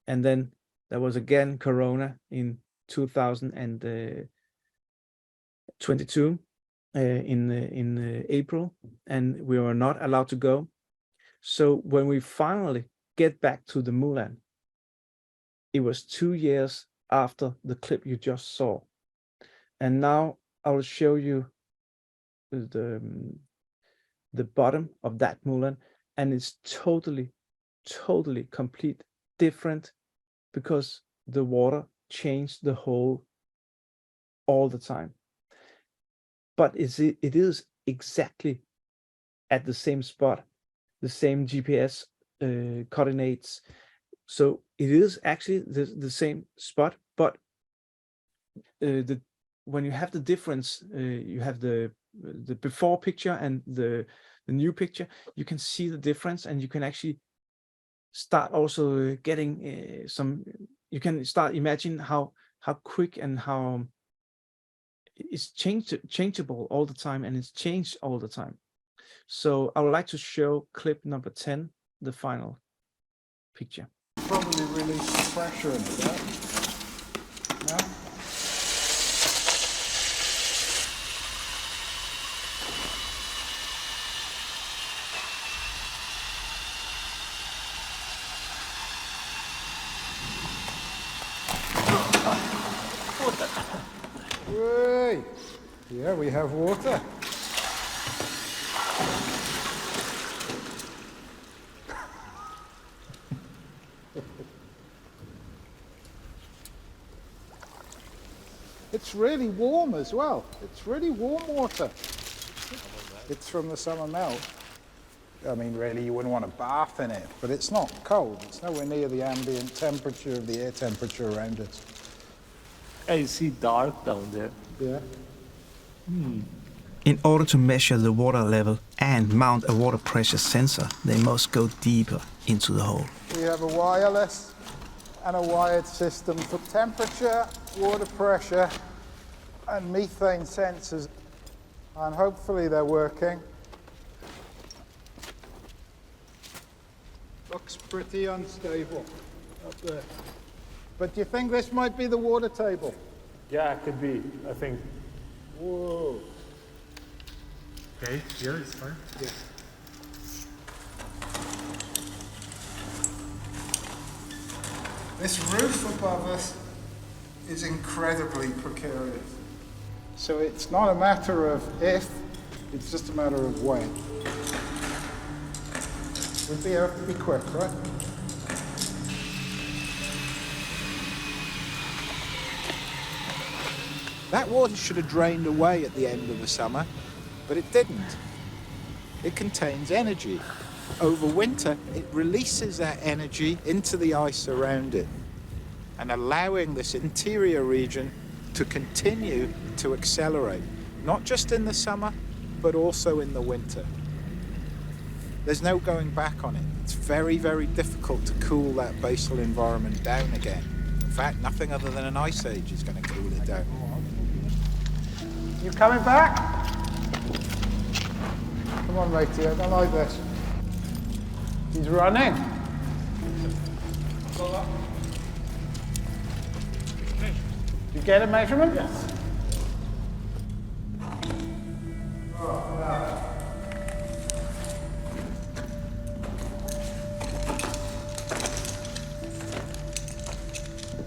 And then there was again Corona in 2022 in April, and we were not allowed to go. So when we finally get back to the Mulan, it was 2 years after the clip you just saw. And now I will show you the bottom of that Mulan, and it's totally complete different, because the water changed the hole all the time. But it is exactly at the same spot, the same GPS coordinates. So it is actually the same spot, but when you have the difference, you have the before picture and the new picture, you can see the difference, and you can actually start also getting you can start imagine how quick and how it's changeable all the time, and it's changed all the time. So I would like to show clip number 10, the final picture. Probably release pressure into that. No? Hey, yeah, we have water. it's really warm as well. It's really warm water. It's from the summer melt. I mean, really, you wouldn't want to bath in it, but it's not cold. It's nowhere near the ambient temperature of the air temperature around us. I see dark down there. Yeah. In order to measure the water level and mount a water pressure sensor, they must go deeper into the hole. We have a wireless and a wired system for temperature, water pressure, and methane sensors. And hopefully they're working. Looks pretty unstable up there. But do you think this might be the water table? Yeah, it could be, I think. Whoa. Okay, here it's fine. Yeah. This roof above us is incredibly precarious. So it's not a matter of if, it's just a matter of when. We have to be quick, right? That water should have drained away at the end of the summer, but it didn't. It contains energy. Over winter, it releases that energy into the ice around it and allowing this interior region to continue to accelerate, not just in the summer, but also in the winter. There's no going back on it. It's very, very difficult to cool that basal environment down again. In fact, nothing other than an ice age is going to cool it down. You coming back? Come on, matey, I don't like this. He's running. Did you get a measurement? Yes.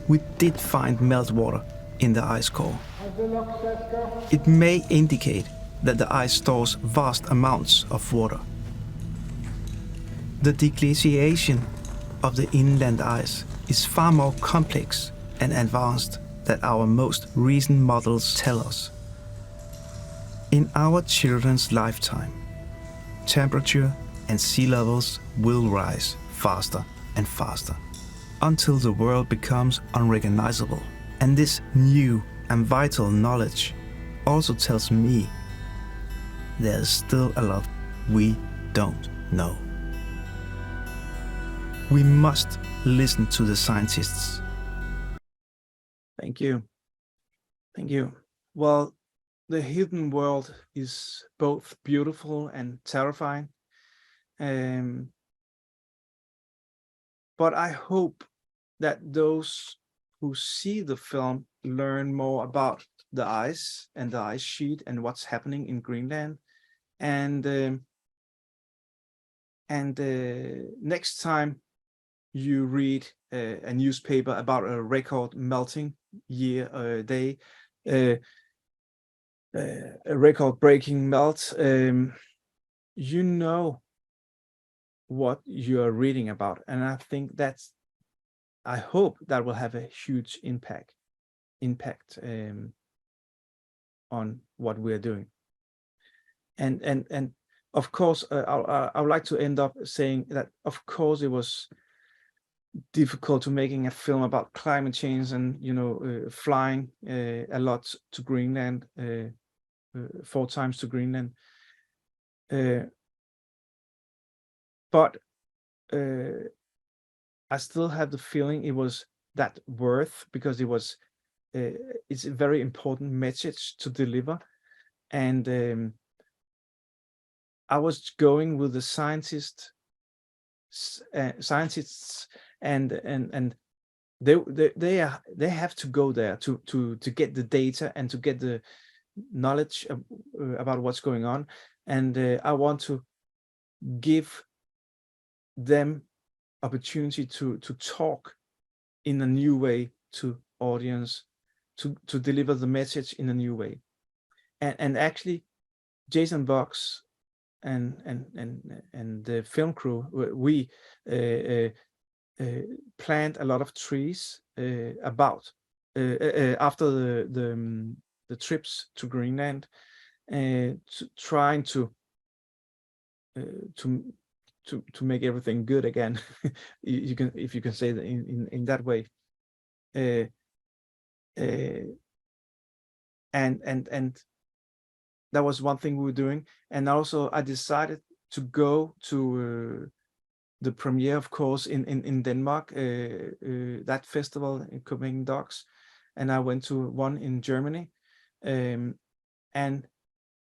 We did find meltwater in the ice core. It may indicate that the ice stores vast amounts of water. The deglaciation of the inland ice is far more complex and advanced than our most recent models tell us. In our children's lifetime, temperature and sea levels will rise faster and faster until the world becomes unrecognizable. And this new and vital knowledge also tells me there's still a lot we don't know. We must listen to the scientists. Thank you. Thank you. Well, the hidden world is both beautiful and terrifying. But I hope that those who see the film learn more about the ice and the ice sheet and what's happening in Greenland. And next time you read a newspaper about a record melting year, day, a record-breaking melt, you know what you're reading about, and I hope that will have a huge impact on what we're doing. And of course, I would like to end up saying that of course it was difficult to making a film about climate change and flying a lot to Greenland, 4 times to Greenland, but I still have the feeling it was that worth, because it's a very important message to deliver. And I was going with the scientists and they have to go there to get the data and to get the knowledge about what's going on. And I want to give them opportunity to talk in a new way to audience, to deliver the message in a new way. And actually Jason Box and the film crew, we plant a lot of trees about after the trips to Greenland, trying to make everything good again. You can, if you can say that in that way. And that was one thing we were doing. And also I decided to go to the premiere, of course, in Denmark, that festival in Copenhagen Docs, and I went to one in Germany, and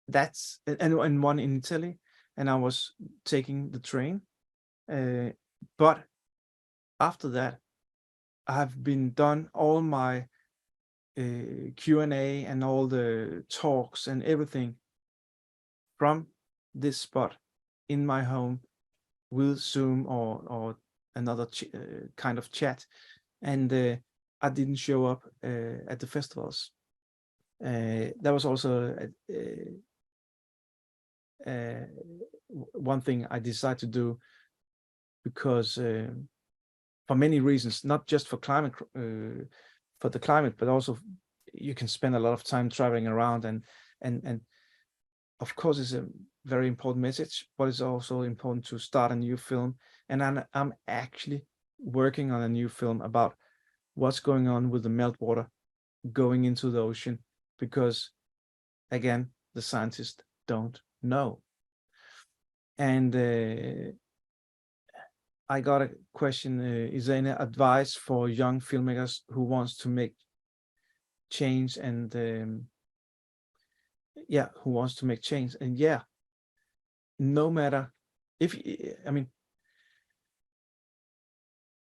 one in Italy, and I was taking the train. But after that, I've been done all my Q&A and all the talks and everything from this spot in my home with Zoom or another kind of chat, and I didn't show up at the festivals. That was also one thing I decided to do, because for many reasons, not just for climate, for the climate, but also you can spend a lot of time traveling around, and of course it's a very important message, but it's also important to start a new film. And I'm actually working on a new film about what's going on with the meltwater going into the ocean, because again, the scientists don't know. And I got a question, is there any advice for young filmmakers who wants to make change, and who wants to make change? And no matter if, I mean,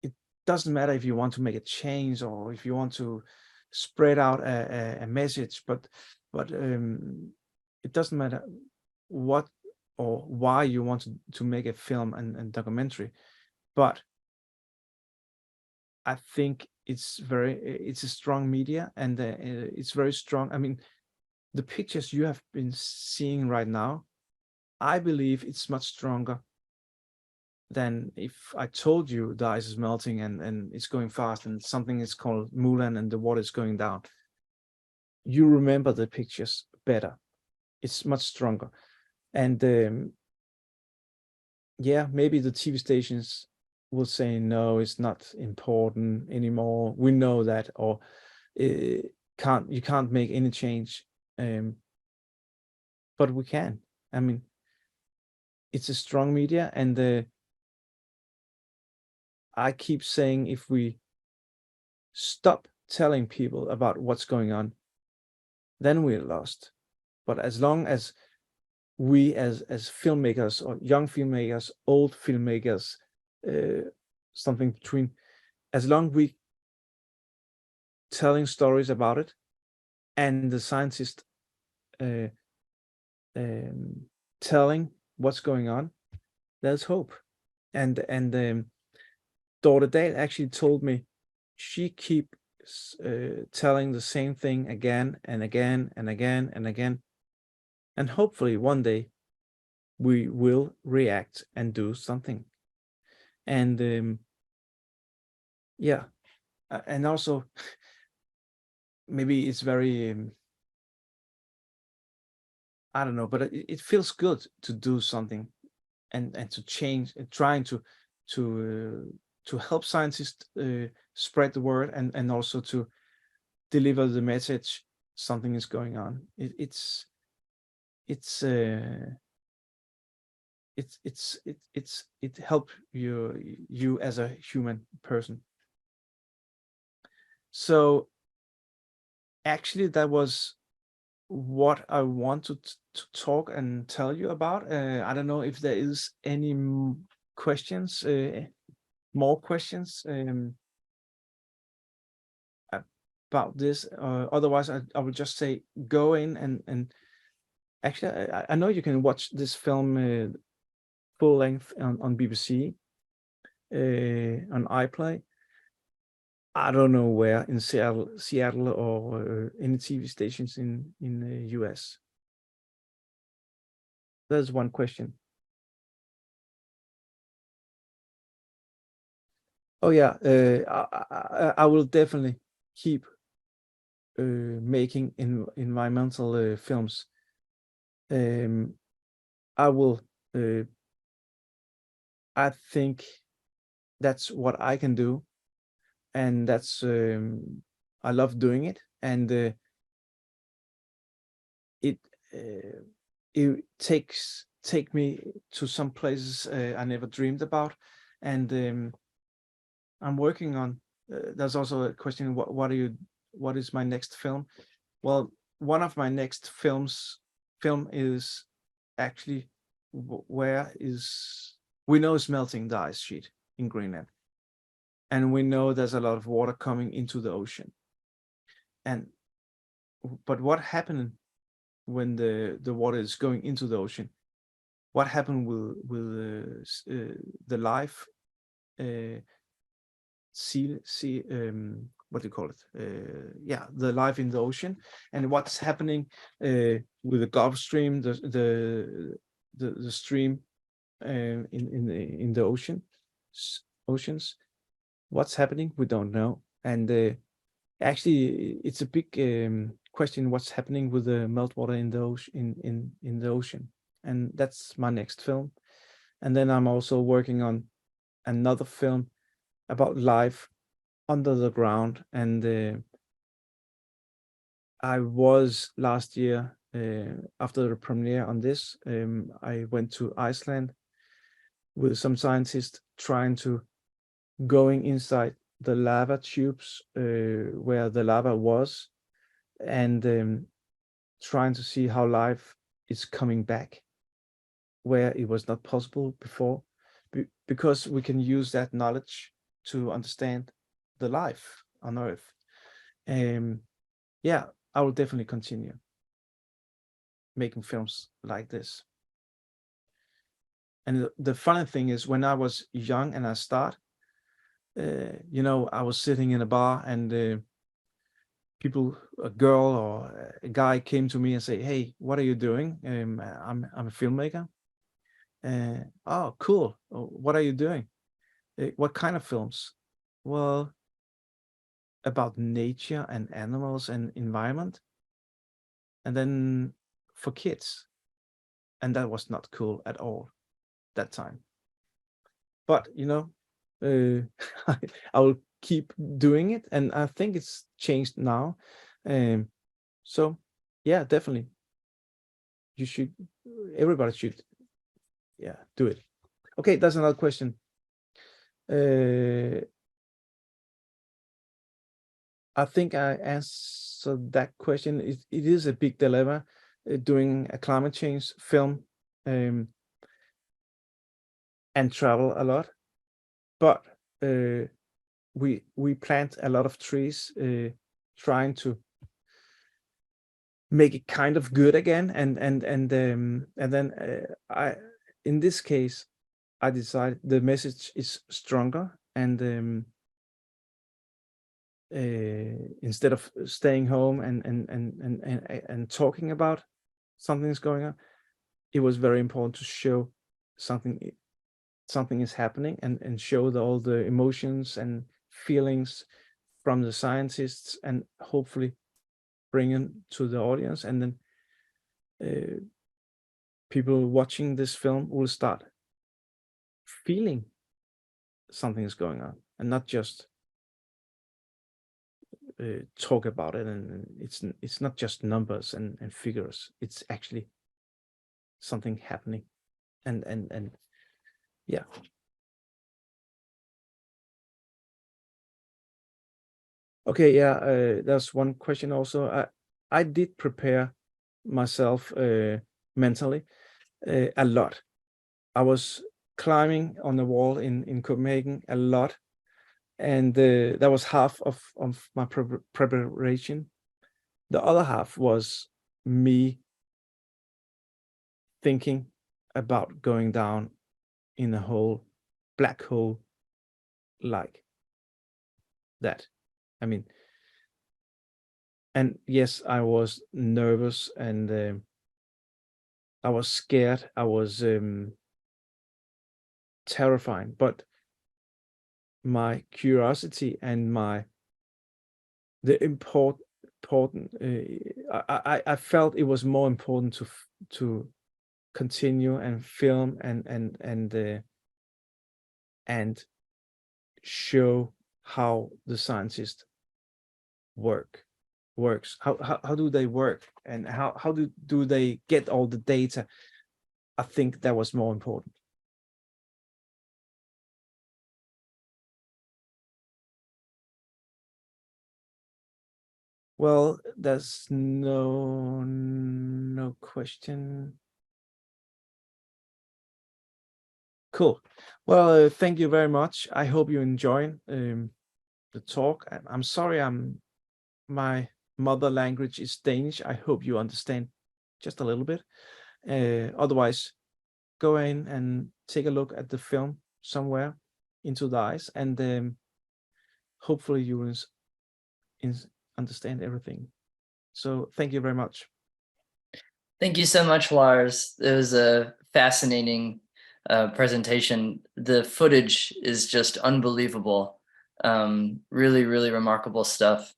it doesn't matter if you want to make a change or if you want to spread out a message, but it doesn't matter what or why you want to make a film and documentary. But I think it's a strong media, and it's very strong. I mean, the pictures you have been seeing right now, I believe it's much stronger than if I told you the ice is melting and it's going fast and something is called Mulan and the water is going down. You remember the pictures better. It's much stronger. And maybe the TV stations will say, no, it's not important anymore. We know that, or you can't make any change. But we can. I mean, it's a strong media, and I keep saying, if we stop telling people about what's going on, then we're lost. But as long as we as filmmakers, or young filmmakers, old filmmakers, something between, as long as we telling stories about it, and the scientists telling what's going on, there's hope. And Dorte Dahl actually told me she keeps telling the same thing again and again and again and again, and hopefully one day we will react and do something. And and also maybe it's very I don't know, but it feels good to do something and to change, and trying to help scientists spread the word, and also to deliver the message something is going on. It helps you as a human person. So actually that was what I wanted to talk and tell you about. I don't know if there is any questions, more questions about this. Otherwise, I would just say go in and actually, I know you can watch this film full length on BBC, on iPlayer. I don't know where in Seattle or any TV stations in the US. That's one question. Oh yeah, I will definitely keep making environmental films. I will. I think that's what I can do, and that's I love doing it, and it take me to some places I never dreamed about, and I'm working on. There's also a question: what is my next film? Well, one of my next film is actually where is we know it's melting the ice sheet in Greenland, and we know there's a lot of water coming into the ocean. But what happened when the water is going into the ocean? What happened with the life what do you call it? The life in the ocean, and what's happening with the Gulf Stream, the stream in the oceans. What's happening? We don't know, and actually, it's a big question. What's happening with the meltwater in the ocean? In the ocean, and that's my next film. And then I'm also working on another film about life under the ground, and I was last year after the premiere on this. I went to Iceland with some scientists trying to going inside the lava tubes where the lava was, and trying to see how life is coming back where it was not possible before, because we can use that knowledge to understand the life on Earth. Yeah, I will definitely continue making films like this. And the funny thing is, when I was young and I started, I was sitting in a bar, and a girl or a guy came to me and say, "Hey, what are you doing?" I'm a filmmaker. Oh, cool. What are you doing? What kind of films? Well, about nature and animals and environment, and then for kids. And that was not cool at all that time. But I will keep doing it, and I think it's changed now. So yeah, definitely everybody should do it. Okay, that's another question. I think I answered that question. It is a big dilemma doing a climate change film and travel a lot, but we plant a lot of trees, trying to make it kind of good again, and then I in this case I decided the message is stronger, and instead of staying home and talking about something's going on, it was very important to show something is happening, and show all the emotions and feelings from the scientists, and hopefully bring them to the audience, and then people watching this film will start feeling something is going on, and not just talk about it. And it's not just numbers and figures. It's actually something happening, and yeah. Okay, yeah. There's one question also. I did prepare myself mentally a lot. I was climbing on the wall in Copenhagen a lot, and that was half of my preparation. The other half was me thinking about going down in a black hole like that. I mean, and yes, I was nervous, and I was scared. I was terrifying, but my curiosity and the important. I felt it was more important to continue and film and show how the scientists works. How do they work, and how do they get all the data? I think that was more important. Well, there's no question. Cool. Well, thank you very much. I hope you enjoy the talk. I'm sorry, my mother language is Danish. I hope you understand just a little bit. Otherwise, go in and take a look at the film somewhere, Into the Eyes, and hopefully you will understand everything. So thank you very much. Thank you so much, Lars. It was a fascinating presentation. The footage is just unbelievable. Really, really remarkable stuff.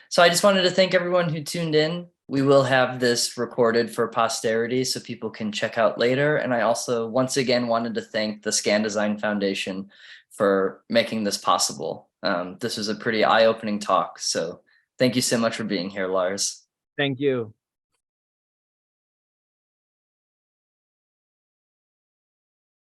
So I just wanted to thank everyone who tuned in. We will have this recorded for posterity so people can check out later. And I also, once again, wanted to thank the Scan Design Foundation for making this possible. This was a pretty eye-opening talk. So thank you so much for being here, Lars. Thank you.